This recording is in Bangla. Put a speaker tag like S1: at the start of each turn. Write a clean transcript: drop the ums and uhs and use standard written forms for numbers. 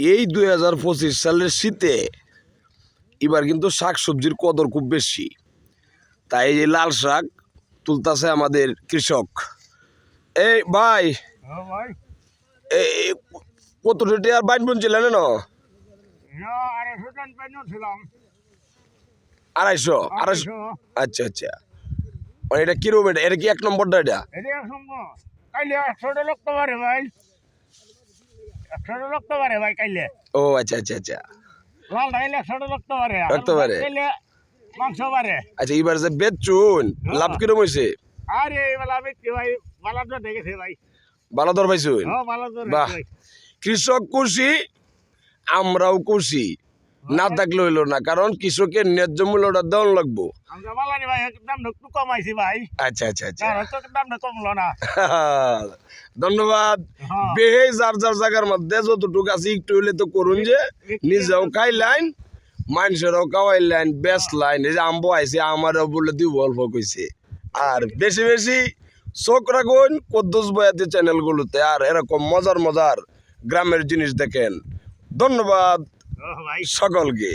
S1: এই 2025 সালের শীতে এবার কিন্তু শাক সবজির কদর খুব বেশি। তাই এই লাল শাক তুলতাছে আমাদের কৃষক। এই ভাই এই কত রেটে আর বাইন বুনছিলেন না? 250। আচ্ছা আচ্ছা, মানে এটা কিরকম? এটা কি 1 নম্বরটা? এটা ও আচ্ছা আচ্ছা আচ্ছা, রাখতে পারে। আচ্ছা, এবার যে বেচুন লাভ কিরকম হয়েছে? ভালো দর পাইছুন? বাহ, কৃষক খুশি, আমরাও খুশি। না থাকলে হইলো না, কারণ কৃষকের ন্যায্য মূল্যটা দেওয়া লাগবো। আচ্ছা আচ্ছা আচ্ছা, ধন্যবাদ। বেহে যার যার জায়গার মধ্যে যতটুকু আছে একটু হইলে তো করুন, যে নিজেও খাইলাইন, মানুষেরও খাওয়াইলেন, বেস্ট লাইন। এই যে আম্ব আইছে, আমারও বলে দিব অল্প কইছে। আর বেশি বেশি চোখ রাখুন কুদ্দুস বয়াতি চ্যানেলগুলোতে, আর এরকম মজার মজার গ্রামের জিনিস দেখেন। ধন্যবাদ সকলকে।